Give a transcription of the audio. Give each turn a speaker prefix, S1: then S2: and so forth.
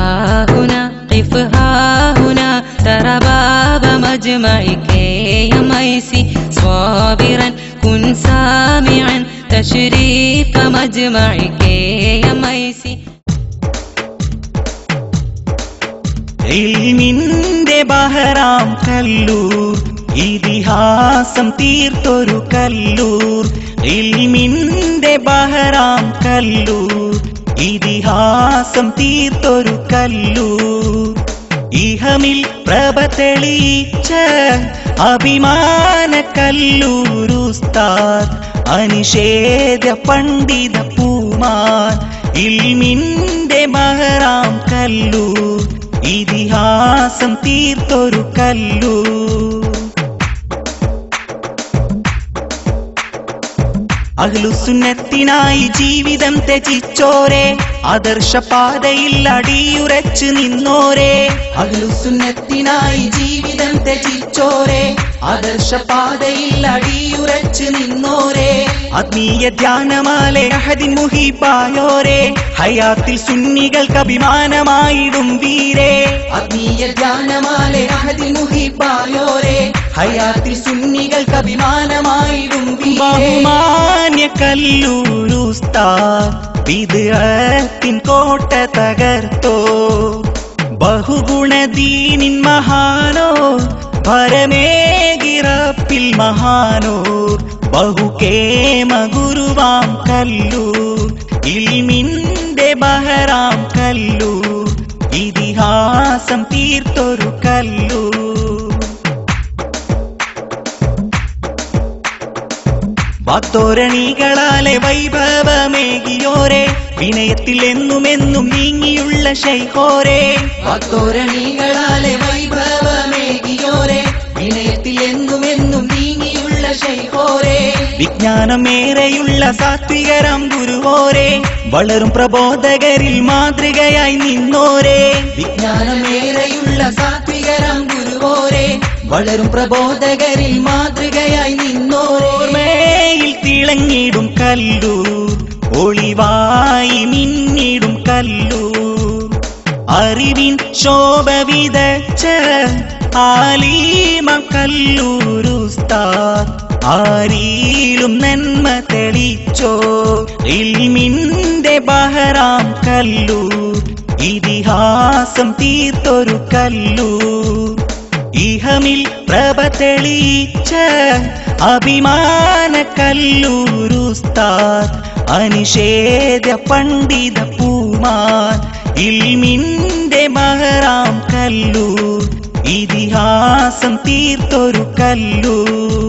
S1: هاهنا قف هاهنا ترى باب مجمعك يا ميسي صابرا كن سامعا تشريف مجمعك يا ميسي.
S2: ഇൽമിന്റെ ബഹറാം കല്ലൂർ ഇതിഹാസം തീർത്തൊരു കല്ലൂർ. ഇൽമിന്റെ ബഹറാം കല്ലൂർ ഇതിഹാസം തീർത്തൊരു കല്ലൂർ. ഇഹമിൽ പ്രഭ തെളിയിച്ച അഭിമാന കല്ലൂർ ഉസ്താദ് അനിഷേധ്യ പണ്ഡിത പൂമാൻ. ഇൽമിന്റെ ബഹറാം കല്ലൂർ ഇതിഹാസം തീർത്തൊരു കല്ലൂർ. അഹ്ലുസുന്നത്തിനായി ജീവിതം ത്യജിച്ചോരെ ആദർശപാതയിൽ അടിയുറച്ചു നിന്നോരെ. അഹ്ലുസുന്നത്തിനായി ജീവിതം ത്യജിച്ചോരെ ആദർശപാതയിൽ അടിയുറച്ചു നിന്നോരെ. ആത്മീയ ധ്യാനമാലെ അഹദിൻ മുഹിബായോരെ ഹയാത്തിൽ സുന്നികൾക്ക് അഭിമാനമായിടും വീരേ. ആത്മീയ ധ്യാനമാലെ അഹദിൻ മുഹിബായോരെ ഹയാത്തിൽ സുന്നികൾക്ക് അഭിമാനമായിടും ബഹുമാന്യ കല്ലൂർ ഉസ്താദ് ബിദ്അത്തിൻ കോട്ട തകർത്തോ. ബഹുഗുണദീനിൻ മഹാനോ ഭരമേകിറപ്പിൽ മഹാനോർ ബഹുകേമ ഗുരുവാം കല്ലൂർ. ഇൽമിന്റെ ബഹറാം കല്ലൂർ ഇതിഹാസം തീർത്തൊരു കല്ലൂർ. വാത്തോരണികളാലെ വൈഭവമേകിയോരെ വിനയത്തിൽ എന്നുമെന്നും നീങ്ങിയുള്ള ശൈഖോരെ. വാത്തോരണികളാലെ വൈഭവമേകിയോരെ വിനയത്തിൽ എന്നുമെന്നും നീങ്ങിയുള്ള ശൈഖോരെ. വിജ്ഞാനമേറെയുള്ള സാത്വികരാം ഗുരുവോരെ വളരും പ്രബോധകരിൽ മാതൃകയായി നിന്നോരെ. വിജ്ഞാനമേറെയുള്ള സാത്വികരാം ഗുരുവോരെ വളരും പ്രബോധകരിൽ മാതൃകയായി നിന്നോർമയിൽ തിളങ്ങിടും കല്ലൂർ ഒളിവായി മിന്നിടും കല്ലൂർ. അറിവിൻ ശോഭ വിതച്ച ആലീമ കല്ലൂർ ഉസ്താദ് ആരിലും നന്മ തെളിച്ചോ. ഇൽമിന്റെ ബഹറാം കല്ലൂർ ഇതിഹാസം തീർത്തൊരു കല്ലൂർ. ഇഹമിൽ പ്രഭ തെളിയിച്ച അഭിമാന കല്ലൂർ ഉസ്താദ് അനിഷേധ്യ പണ്ഡിത പൂമാൻ. ഇൽമിന്റെ ബഹറാം കല്ലൂർ ഇതിഹാസം തീർത്തൊരു കല്ലൂർ.